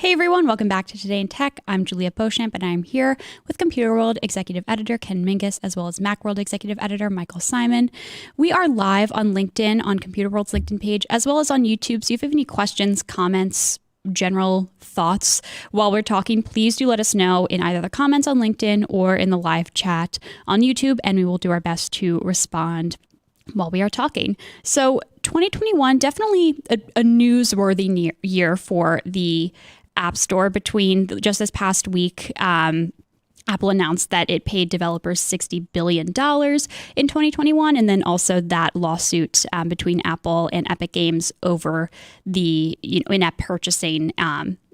Hey everyone, welcome back to Today in Tech. I'm Julia Beauchamp and I'm here with Computer World Executive Editor Ken Mingus as well as Macworld Executive Editor Michael Simon. We are live on LinkedIn on Computer World's LinkedIn page as well as on YouTube. So if you have any questions, comments, general thoughts while we're talking, please do let us know in either the comments on LinkedIn or in the live chat on YouTube, and we will do our best to respond while we are talking. So 2021, definitely a newsworthy year for the App Store. Between just this past week, Apple announced that it paid developers $60 billion in 2021. And then also that lawsuit between Apple and Epic Games over the in-app purchasing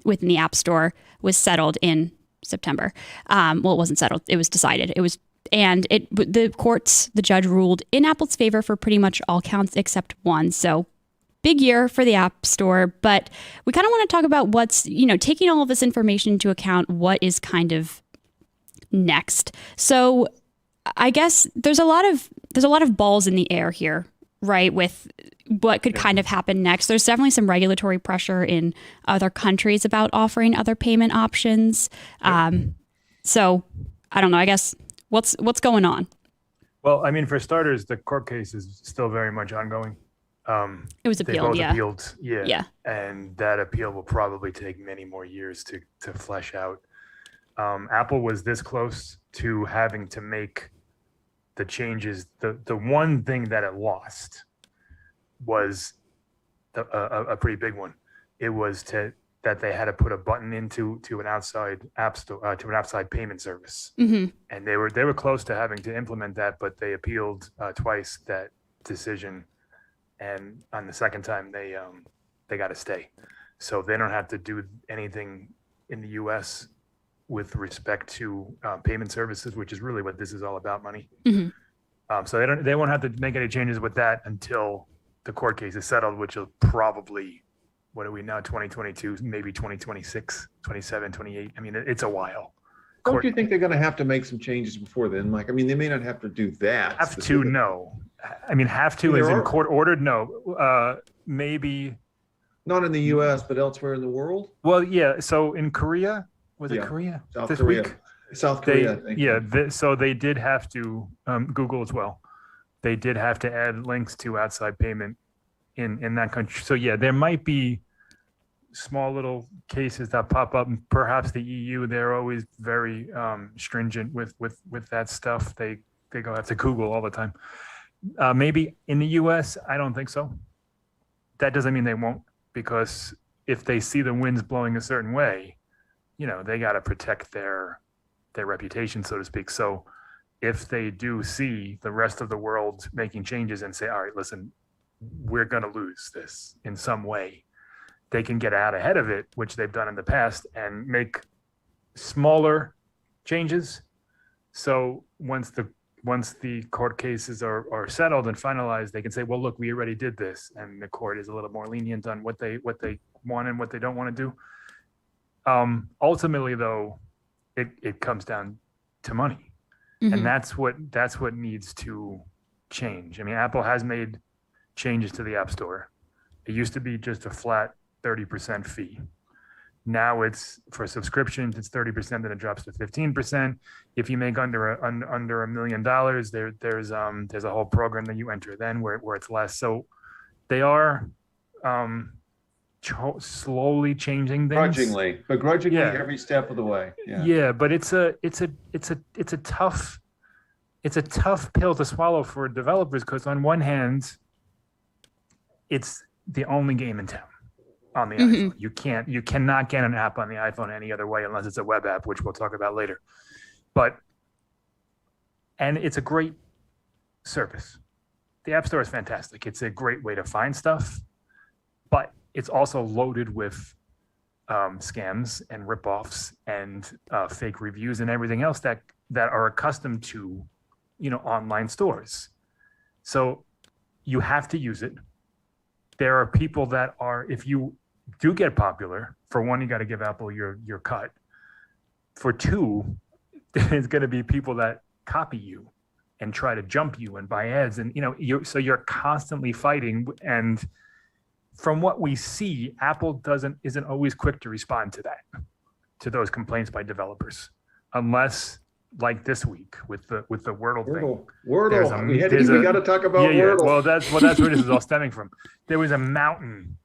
within the App Store was settled in September. Well, it wasn't settled. It was decided. The judge ruled in Apple's favor for pretty much all counts except one. So big year for the App Store, but we kind of want to talk about what's, taking all of this information into account, what is kind of next. So I guess there's a lot of balls in the air here, right? With what could kind of happen next. There's definitely some regulatory pressure in other countries about offering other payment options. So I don't know, I guess what's going on? Well, I mean, for starters, the court case is still very much ongoing. It was appealed, they both yeah. appealed, Yeah. and that appeal will probably take many more years to flesh out. Apple was this close to having to make the changes. The one thing that it lost was a pretty big one. It was that they had to put a button into an outside app store to an outside payment service, Mm-hmm. and they were close to having to implement that, but they appealed twice that decision. And on the second time, they got to stay, so they don't have to do anything in the U.S. with respect to payment services, which is really what this is all about, money. Mm-hmm. So they won't have to make any changes with that until the court case is settled, which will probably, what are we now, 2022, maybe 2026, 27, 28. I mean, it's a while. Don't you think they're going to have to make some changes before then, Mike? I mean, they may not have to do that. Have to, no. I mean, have to is in court ordered, no. Maybe. Not in the U.S., but elsewhere in the world? Well, yeah. So in Korea, was it Korea? South this Korea. week? South Korea. So they did have to, Google as well. They did have to add links to outside payment in that country. So yeah, there might be small little cases that pop up. Perhaps the EU, they're always very stringent with that stuff. They go after Google all the time. Maybe in the US, I don't think so. That doesn't mean they won't, because if they see the winds blowing a certain way, they got to protect their reputation, so to speak. So if they do see the rest of the world making changes and say, all right, listen, we're going to lose this in some way, they can get out ahead of it, which they've done in the past, and make smaller changes. So once the court cases are settled and finalized, they can say, well, look, we already did this, and the court is a little more lenient on what they want and what they don't want to do. Ultimately, though, it comes down to money, Mm-hmm. and that's what needs to change. I mean, Apple has made changes to the App Store. It used to be just a flat 30% fee. Now it's for subscriptions, it's 30%, then it drops to 15%. If you make under $1 million, there's a whole program that you enter then where it's less. So they are slowly changing things. Begrudgingly, every step of the way. Yeah, but it's a tough pill to swallow for developers, because on one hand, it's the only game in town on the Mm-hmm. iPhone. You cannot get an app on the iPhone any other way unless it's a web app, which we'll talk about later. And it's a great service. The App Store is fantastic. It's a great way to find stuff, but it's also loaded with scams and ripoffs and fake reviews and everything else that are accustomed to, online stores. So you have to use it. There are people that are, if you do get popular, for one, you got to give Apple your cut. For two, there's going to be people that copy you and try to jump you and buy ads, and you're constantly fighting. And from what we see, Apple isn't always quick to respond to those complaints by developers, unless like this week with the Wordle thing. Wordle. We got to talk about Wordle. Well, that's where this is all stemming from. There was a mountain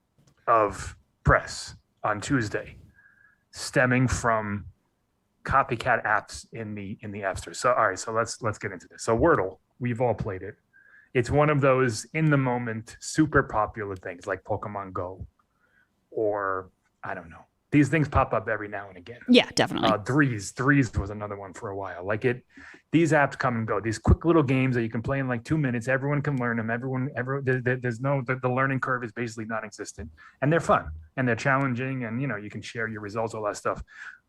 of press on Tuesday stemming from copycat apps in the App Store. So all right, so let's get into this. So Wordle, we've all played it. It's one of those in the moment super popular things like Pokemon Go, or I don't know. These things pop up every now and again. Yeah, definitely. Threes was another one for a while. These apps come and go. These quick little games that you can play in like 2 minutes. Everyone can learn them. There's the learning curve is basically non-existent, and they're fun and they're challenging, and you can share your results, all that stuff.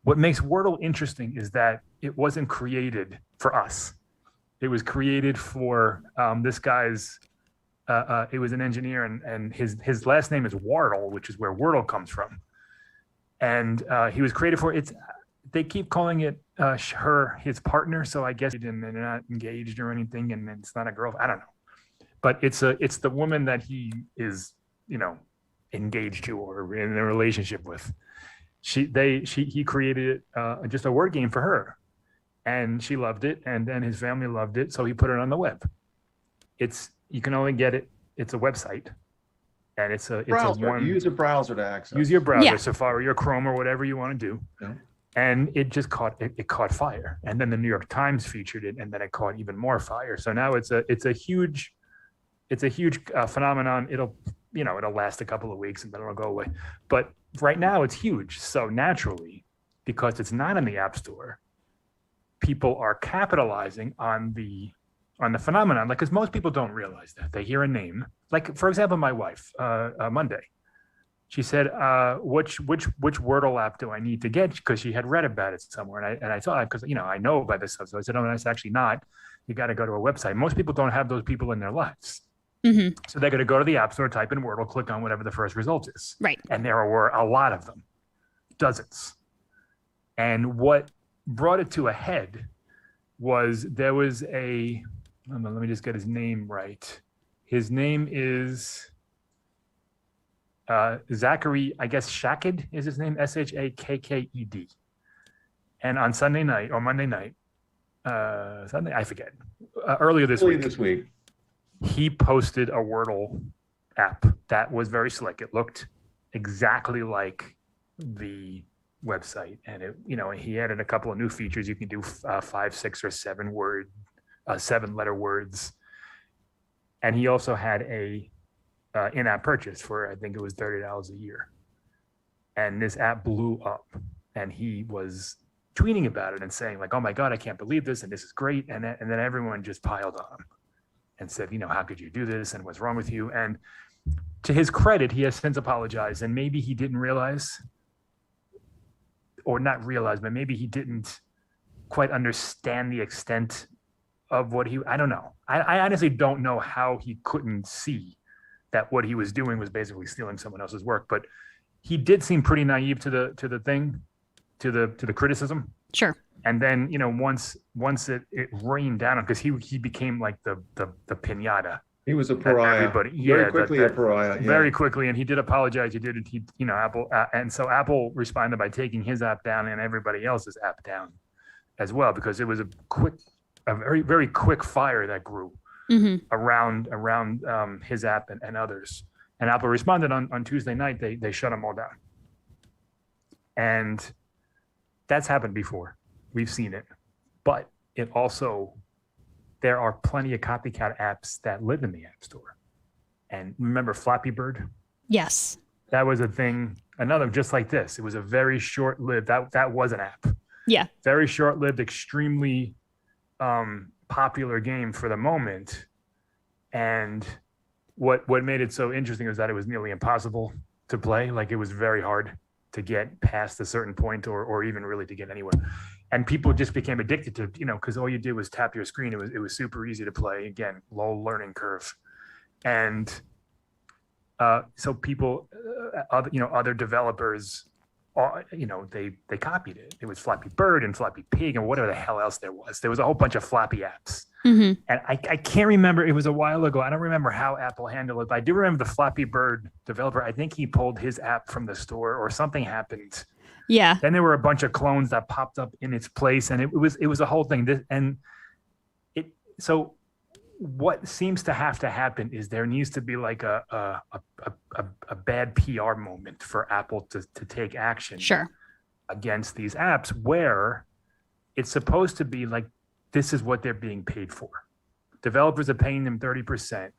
What makes Wordle interesting is that it wasn't created for us. It was created for this guy's. It was an engineer, and his last name is Wardle, which is where Wordle comes from. And he was created for it. They keep calling it his partner, so I guess they're not engaged or anything, and it's not a girl. I don't know, but it's the woman that he is engaged to or in a relationship with. He created just a word game for her, and she loved it, and then his family loved it, so he put it on the web. You can only get it. It's a website. And it's a use a browser to access. Use your browser, Yeah. Safari or Chrome or whatever you want to do. Yeah. And it just caught fire. And then the New York Times featured it, and then it caught even more fire. So now it's a huge phenomenon. It'll last a couple of weeks and then it'll go away. But right now it's huge. So naturally, because it's not in the App Store, people are capitalizing on the phenomenon, because most people don't realize that. They hear a name, like for example, my wife, Monday, she said, which Wordle app do I need to get? Because she had read about it somewhere, and I thought, because I know about this stuff, so I said, oh, that's actually not. You got to go to a website. Most people don't have those people in their lives, so they're going to go to the App Store, type in Wordle, click on whatever the first result is, Right. And there were a lot of them, dozens. And what brought it to a head was there was let me just get his name right. His name is Zachary, I guess Shakked is his name, Shakked. And on Sunday night or Monday night, Sunday, I forget, earlier this week, he posted a Wordle app that was very slick. It looked exactly like the website, and he added a couple of new features. You can do 5, 6, or 7-letter words, and he also had a in-app purchase for, I think it was $30 a year, and this app blew up, and he was tweeting about it and saying like, oh my god, I can't believe this, and this is great, and then everyone just piled on him and said, how could you do this, and what's wrong with you? And to his credit, he has since apologized, and maybe he didn't realize, or not realize, but maybe he didn't quite understand the extent of what I don't know. I honestly don't know how he couldn't see that what he was doing was basically stealing someone else's work. But he did seem pretty naive to the criticism. Sure. And then once it rained down, because he became like the piñata. He was a pariah. Everybody, very quickly a pariah. Yeah. Very quickly, and he did apologize. Apple, and so Apple responded by taking his app down and everybody else's app down as well, because it was a very, very quick fire that grew around his app and others. And Apple responded on Tuesday night. They shut them all down, and that's happened before. We've seen it, but it also, there are plenty of copycat apps that live in the App Store. And remember Flappy Bird? Yes. That was a thing, another just like this. It was a very short-lived, that was an app. Yeah. Very short-lived, extremely popular game for the moment. And what made it so interesting was that it was nearly impossible to play. Like, it was very hard to get past a certain point or even really to get anywhere. And people just became addicted to, because all you did was tap your screen. It was super easy to play. Again, low learning curve. And so people, other developers they copied it. It was Flappy Bird and Flappy Pig and whatever the hell else there was. There was a whole bunch of Flappy apps. Mm-hmm. And I can't remember. It was a while ago. I don't remember how Apple handled it, but I do remember the Flappy Bird developer. I think he pulled his app from the store or something happened. Yeah. Then there were a bunch of clones that popped up in its place, and it was a whole thing. So what seems to have to happen is there needs to be like a bad PR moment for Apple to take action Sure. against these apps where it's supposed to be like, this is what they're being paid for. Developers are paying them 30%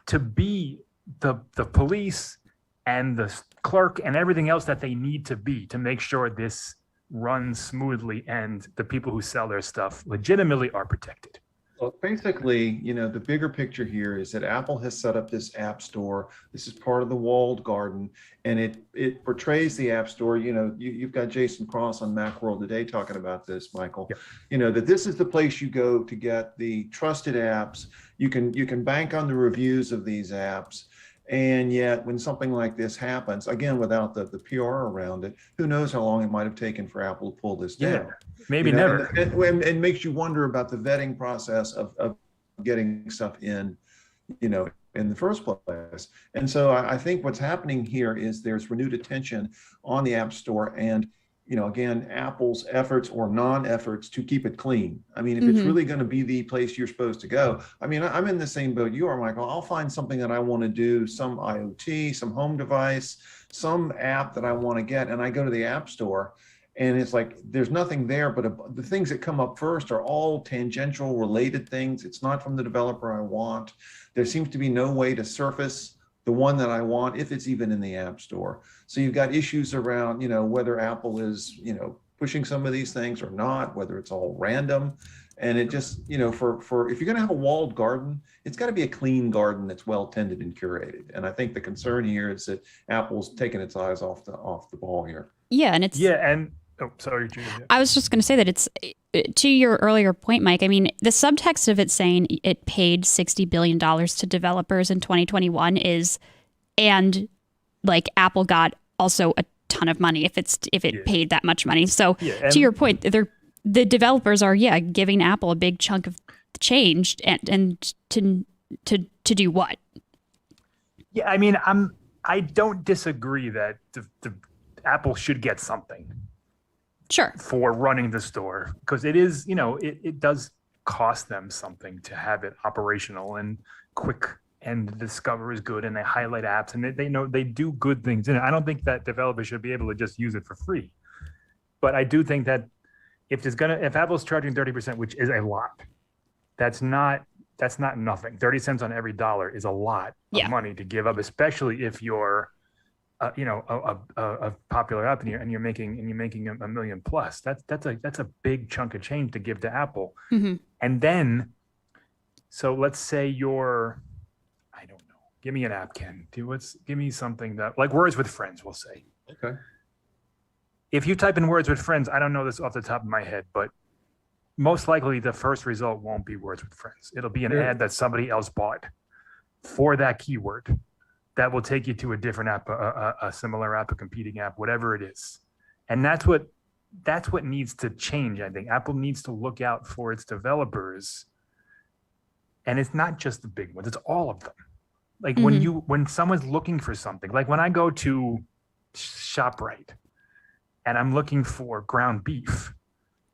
to be the police and the clerk and everything else that they need to be to make sure this runs smoothly and the people who sell their stuff legitimately are protected. Well, basically, the bigger picture here is that Apple has set up this app store. This is part of the walled garden, and it portrays the app store. You've got Jason Cross on Macworld today talking about this, Michael. Yep. That this is the place you go to get the trusted apps. You can bank on the reviews of these apps. And yet when something like this happens, again, without the PR around it, who knows how long it might have taken for Apple to pull this down. Maybe never. And makes you wonder about the vetting process of getting stuff in the first place. And so I think what's happening here is there's renewed attention on the App Store and, again, Apple's efforts or non-efforts to keep it clean. I mean, if it's really going to be the place you're supposed to go, I mean, I'm in the same boat you are, Michael. I'll find something that I want to do, some IoT, some home device, some app that I want to get, and I go to the App Store. And it's like, there's nothing there, but the things that come up first are all tangential related things. It's not from the developer I want. There seems to be no way to surface the one that I want, if it's even in the App Store. So you've got issues around, whether Apple is, pushing some of these things or not, whether it's all random. And it just, for if you're going to have a walled garden, it's got to be a clean garden that's well tended and curated. And I think the concern here is that Apple's taking its eyes off the ball here. Yeah, and it's oh, sorry, Julia. I was just going to say that it's, to your earlier point, Mike, I mean, the subtext of it saying it paid $60 billion to developers in 2021 and like Apple got also a ton of money if it paid that much money. So to your point, the developers are, giving Apple a big chunk of change and to do what? Yeah, I mean, I don't disagree that the Apple should get something. Sure. For running the store, because it is, it does cost them something to have it operational and quick, and the Discover is good, and they highlight apps, and they know they do good things in it. I don't think that developers should be able to just use it for free, but I do think that if Apple's charging 30%, which is a lot, that's not nothing. 30 cents on every dollar is a lot of money to give up, especially if you're a popular app and you're making $1 million plus. That's a big chunk of change to give to Apple. Mm-hmm. And then, so let's say I don't know, give me an app, Ken. Give me something that, like Words with Friends, we'll say. Okay. If you type in Words with Friends, I don't know this off the top of my head, but most likely the first result won't be Words with Friends. It'll be an ad that somebody else bought for that keyword. That will take you to a different app, a similar app, a competing app, whatever it is. And that's what needs to change. I think Apple needs to look out for its developers. And it's not just the big ones, it's all of them. Like when someone's looking for something, like when I go to ShopRite and I'm looking for ground beef,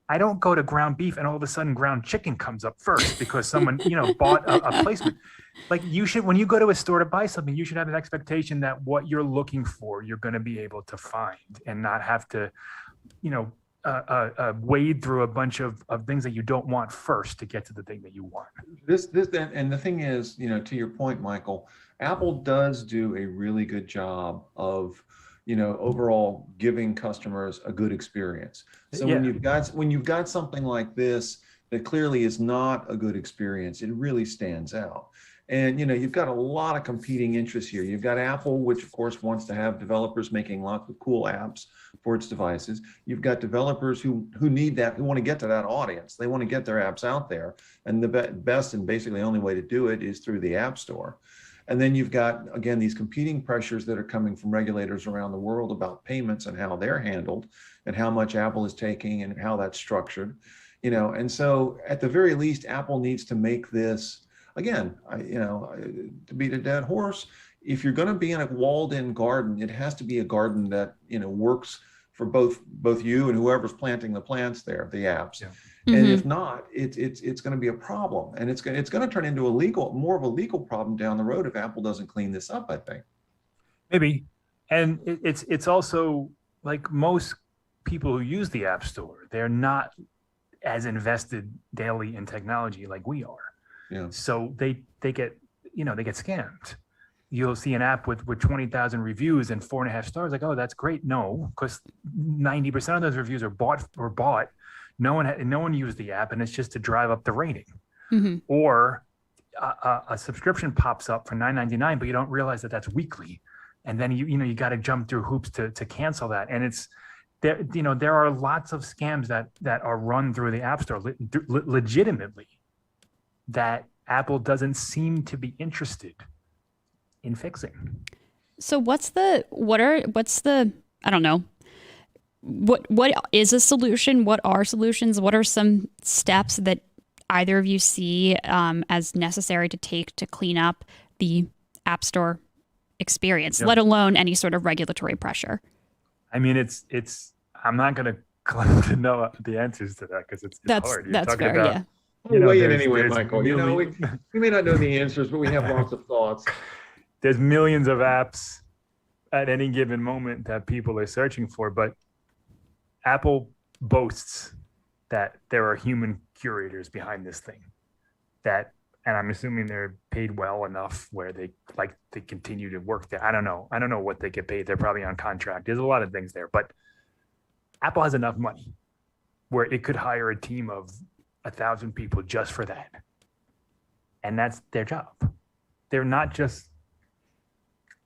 I don't go to ground beef and all of a sudden ground chicken comes up first because someone, bought a placement. Like when you go to a store to buy something, you should have an expectation that what you're looking for, you're going to be able to find and not have to, wade through a bunch of things that you don't want first to get to the thing that you want. And the thing is, to your point, Michael, Apple does do a really good job of, overall giving customers a good experience. So when you've got something like this that clearly is not a good experience, it really stands out. And you've got a lot of competing interests here. You've got Apple, which of course wants to have developers making lots of cool apps for its devices. You've got developers who need that, who want to get to that audience. They want to get their apps out there, and the best and basically only way to do it is through the App Store. And then you've got, again, these competing pressures that are coming from regulators around the world about payments and how they're handled and how much Apple is taking and how that's structured, and so at the very least, Apple needs to make this, again, to beat a dead horse, if you're going to be in a walled-in garden, it has to be a garden that, works for both you and whoever's planting the plants there, the apps. Yeah. And if not, it's going to be a problem, and it's going to turn into more of a legal problem down the road if Apple doesn't clean this up, I think. Maybe, and it's also like most people who use the App Store, they're not as invested daily in technology like we are. Yeah. So they get scammed. You'll see an app with 20,000 reviews and 4.5 stars. Like, oh, that's great. No, because 90% of those reviews are bought. No one used the app, and it's just to drive up the rating. Mm-hmm. Or a subscription pops up for $9.99, but you don't realize that that's weekly, and then you got to jump through hoops to cancel that. And it's there. There are lots of scams that are run through the App Store legitimately that Apple doesn't seem to be interested in fixing. So what's the I don't know. What is a solution? What are solutions? What are some steps that either of you see as necessary to take to clean up the App Store experience, let alone any sort of regulatory pressure? I mean, I'm not going to claim to know the answers to that because it's hard. That's fair, yeah. We'll weigh in anyway, Michael. We may not know the answers, but we have lots of thoughts. There's millions of apps at any given moment that people are searching for, but Apple boasts that there are human curators behind this thing, and I'm assuming they're paid well enough where they continue to work there. I don't know what they get paid. They're probably on contract. There's a lot of things there, but Apple has enough money where it could hire a team of 1,000 people just for that. And that's their job. They're not just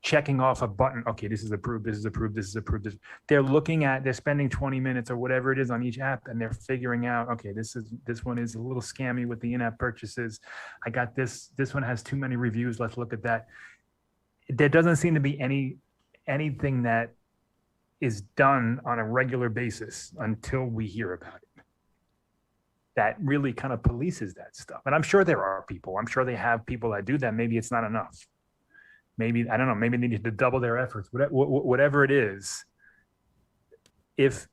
checking off a button. Okay, this is approved, this is approved, this is approved. They're spending 20 minutes or whatever it is on each app, and they're figuring out, okay, this one is a little scammy with the in-app purchases. I got this one has too many reviews. Let's look at that. There doesn't seem to be anything that is done on a regular basis until we hear about it that really kind of polices that stuff. And I'm sure there are people. I'm sure they have people that do that. Maybe it's not enough. Maybe, I don't know, maybe they need to double their efforts, whatever it is. If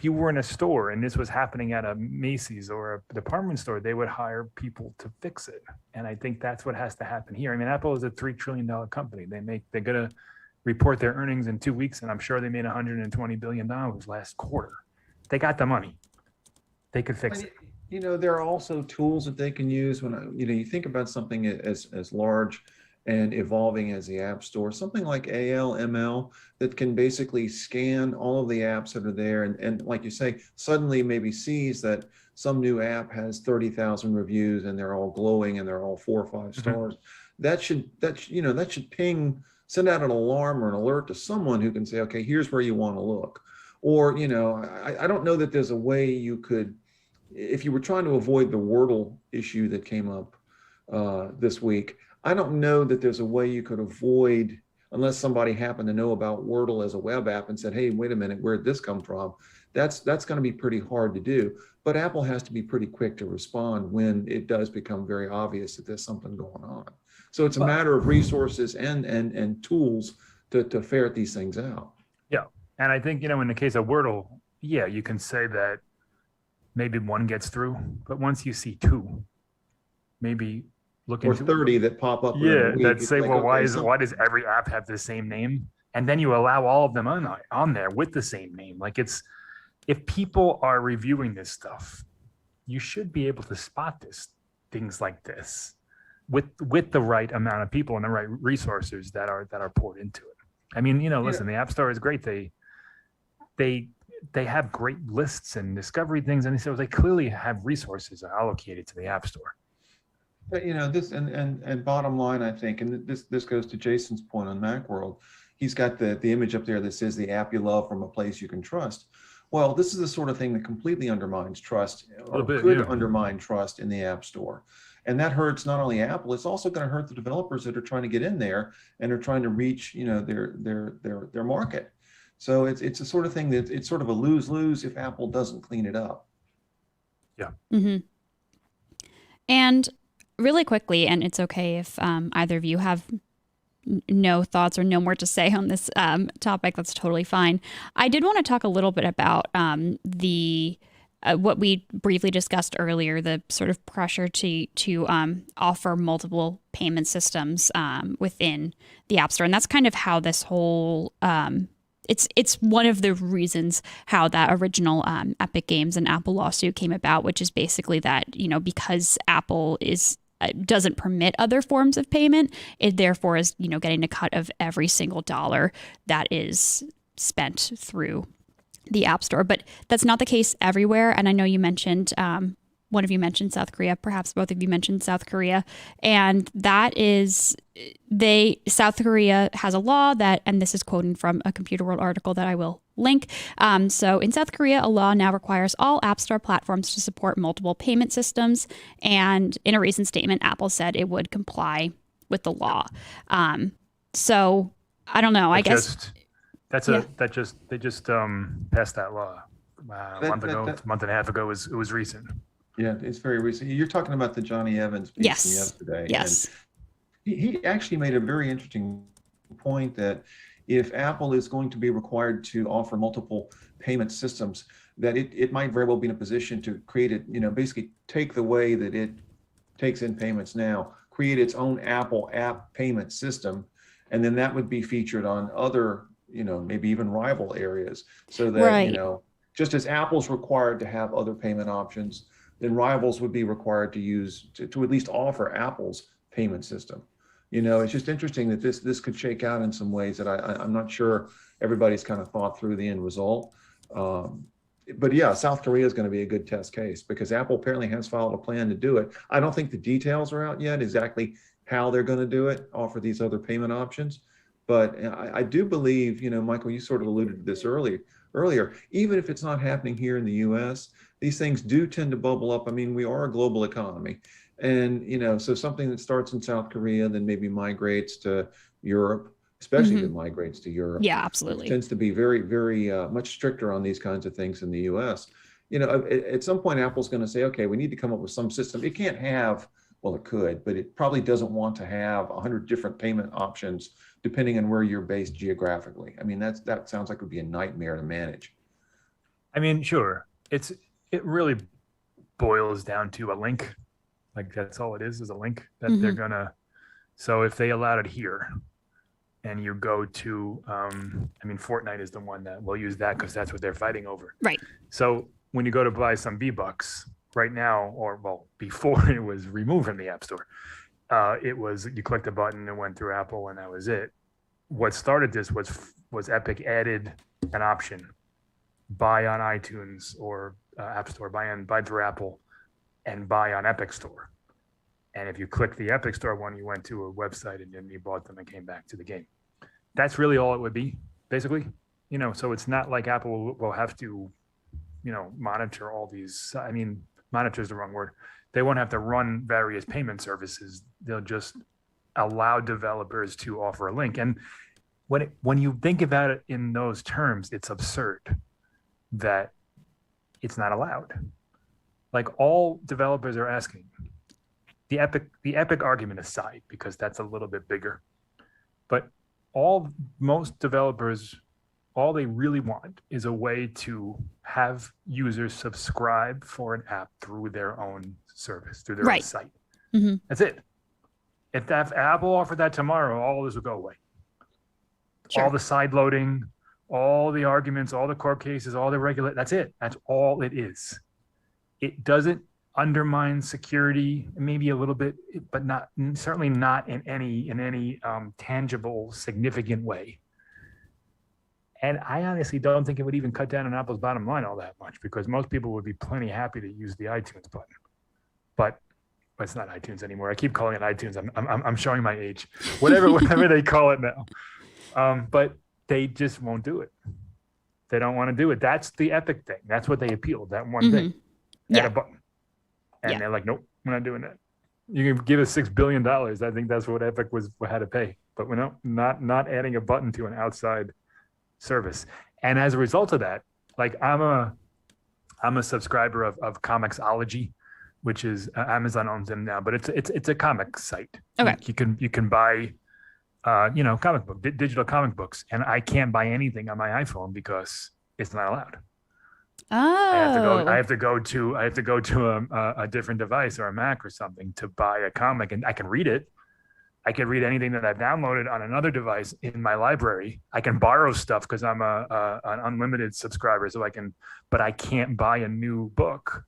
you were in a store and this was happening at a Macy's or a department store, they would hire people to fix it. And I think that's what has to happen here. I mean, Apple is a $3 trillion company. They're going to report their earnings in 2 weeks, and I'm sure they made $120 billion last quarter. They got the money. They could fix it. There are also tools that they can use when, you think about something as large and evolving as the App Store, something like ALML that can basically scan all of the apps that are there and like you say, suddenly maybe sees that some new app has 30,000 reviews and they're all glowing and they're all 4 or 5 stars. Mm-hmm. That should send out an alarm or an alert to someone who can say, okay, here's where you want to look. Or, I don't know that there's a way you could, if you were trying to avoid the Wordle issue that came up this week, I don't know that there's a way you could avoid, unless somebody happened to know about Wordle as a web app and said, hey, wait a minute, where'd this come from? That's going to be pretty hard to do. But Apple has to be pretty quick to respond when it does become very obvious that there's something going on. So it's a matter of resources and tools to ferret these things out. Yeah. And I think, in the case of Wordle, yeah, you can say that maybe one gets through, but once you see 2, maybe look or into 30 that pop up. Yeah, that say, well, why does every app have the same name? And then you allow all of them on there with the same name. Like if people are reviewing this stuff, you should be able to spot things like this with the right amount of people and the right resources that are poured into it. I mean, listen, the App Store is great. They have great lists and discovery things, and so they clearly have resources allocated to the App Store. But this and bottom line, I think, and this goes to Jason's point on Macworld. He's got the image up there that says the app you love from a place you can trust. Well, this is the sort of thing that completely undermines trust, or could undermine trust in the App Store. And that hurts not only Apple, it's also going to hurt the developers that are trying to get in there and are trying to reach, their market. So it's a sort of thing that it's sort of a lose-lose if Apple doesn't clean it up. Yeah. Mm-hmm. And really quickly, and it's okay if either of you have no thoughts or no more to say on this topic, that's totally fine. I did want to talk a little bit about the what we briefly discussed earlier, the sort of pressure to offer multiple payment systems within the App Store, and that's kind of how this whole it's one of the reasons how that original Epic Games and Apple lawsuit came about, which is basically that, because Apple doesn't permit other forms of payment, it therefore is, getting a cut of every single dollar that is spent through the App Store. But that's not the case everywhere. And I know you mentioned, one of you mentioned South Korea, perhaps both of you mentioned South Korea. And that is, South Korea has a law that, and this is quoting from a Computer World article that I will link. So in South Korea, a law now requires all App Store platforms to support multiple payment systems. And in a recent statement, Apple said it would comply with the law. So I don't know, I guess. They just passed that law a month and a half ago. It was recent. Yeah, it's very recent. You're talking about the Johnny Evans piece Yes. from yesterday. Yes. And he actually made a very interesting point that if Apple is going to be required to offer multiple payment systems, that it might very well be in a position to create it, basically take the way that it takes in payments now, create its own Apple app payment system, and then that would be featured on other, maybe even rival areas, so that, Right. Just as Apple's required to have other payment options, then rivals would be required to at least offer Apple's payment system. It's just interesting that this could shake out in some ways that I'm not sure everybody's kind of thought through the end result. But yeah, South Korea is going to be a good test case because Apple apparently has filed a plan to do it. I don't think the details are out yet exactly how they're going to do it, offer these other payment options. But I do believe, Michael, you sort of alluded to this earlier, even if it's not happening here in the US, these things do tend to bubble up. I mean, we are a global economy. And, so something that starts in South Korea, then maybe migrates to Europe, especially if it migrates to Europe. Yeah, absolutely. It tends to be very, very much stricter on these kinds of things in the US. At some point, Apple's going to say, okay, we need to come up with some system. It can't have, well, it could, but it probably doesn't want to have 100 different payment options depending on where you're based geographically. I mean, that sounds like it would be a nightmare to manage. I mean, sure. It really boils down to a link. Like that's all it is a link that they're gonna. So if they allowed it here and you go to, Fortnite is the one that will use that because that's what they're fighting over. Right. So when you go to buy some V-Bucks right now, before it was removed from the App Store, it was, you clicked a button and went through Apple and that was it. What started this was Epic added an option, buy on iTunes or App Store, buy through Apple and buy on Epic Store. And if you click the Epic Store one, you went to a website and then you bought them and came back to the game. That's really all it would be, basically. So it's not like Apple will have to, monitor all these. Monitor is the wrong word. They won't have to run various payment services. They'll just allow developers to offer a link. And when you think about it in those terms, it's absurd that it's not allowed. Like all developers are asking, the Epic argument aside, because that's a little bit bigger, but most developers, all they really want is a way to have users subscribe for an app through their own service, through their own site. Mm-hmm. That's it. If Apple offered that tomorrow, all of this would go away. Sure. All the side loading, all the arguments, all the court cases, all the that's it. That's all it is. It doesn't undermine security, maybe a little bit, but certainly not in any tangible, significant way. And I honestly don't think it would even cut down on Apple's bottom line all that much, because most people would be plenty happy to use the iTunes button. But it's not iTunes anymore. I keep calling it iTunes. I'm showing my age. Whatever they call it now. But they just won't do it. They don't want to do it. That's the Epic thing. That's what they appealed. That one thing. Add a button. And they're like, nope, we're not doing that. You can give us $6 billion. I think that's what Epic had to pay. But we're not adding a button to an outside service. And as a result of that, like I'm a subscriber of Comixology, which is Amazon owns them now, but it's a comic site. Okay. You can buy comic book digital comic books, and I can't buy anything on my iPhone because it's not allowed. Oh. I have to go to a different device or a Mac or something to buy a comic, and I can read it. I can read anything that I've downloaded on another device in my library. I can borrow stuff because I'm an unlimited subscriber, but I can't buy a new book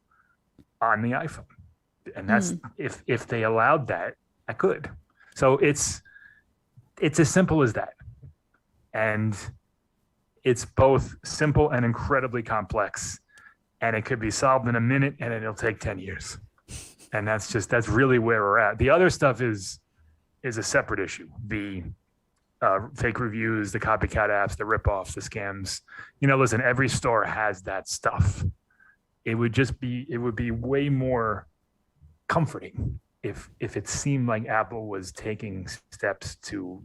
on the iPhone. And that's if they allowed that, I could. So it's as simple as that. And it's both simple and incredibly complex. And it could be solved in a minute, and it'll take 10 years. And that's really where we're at. The other stuff is a separate issue. The fake reviews, the copycat apps, the ripoffs, the scams. Listen, every store has that stuff. It would be way more comforting if it seemed like Apple was taking steps to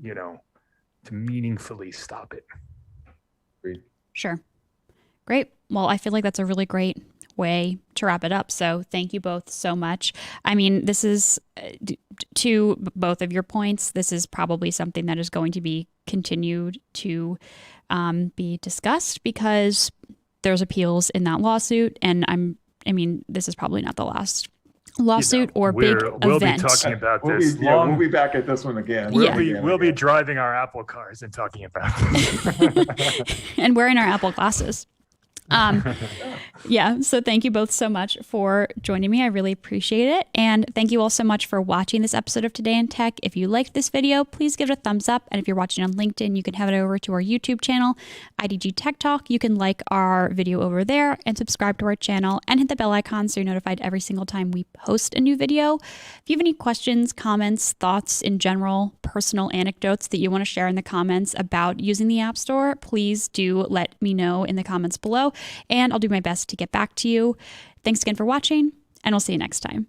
meaningfully stop it. Agreed. Sure. Great. Well, I feel like that's a really great way to wrap it up. So thank you both so much. I mean, this is, to both of your points, this is probably something that is going to be continued to be discussed because there's appeals in that lawsuit. And this is probably not the last lawsuit or big we'll event. Be talking about this. We'll be back at this one again. We'll be driving our Apple cars and talking about this. And wearing our Apple glasses. So thank you both so much for joining me. I really appreciate it. And thank you all so much for watching this episode of Today in Tech. If you liked this video, please give it a thumbs up. And if you're watching on LinkedIn, you can head over to our YouTube channel, IDG Tech Talk. You can like our video over there and subscribe to our channel and hit the bell icon so you're notified every single time we post a new video. If you have any questions, comments, thoughts in general, personal anecdotes that you want to share in the comments about using the App Store, please do let me know in the comments below. And I'll do my best to get back to you. Thanks again for watching, and I'll see you next time.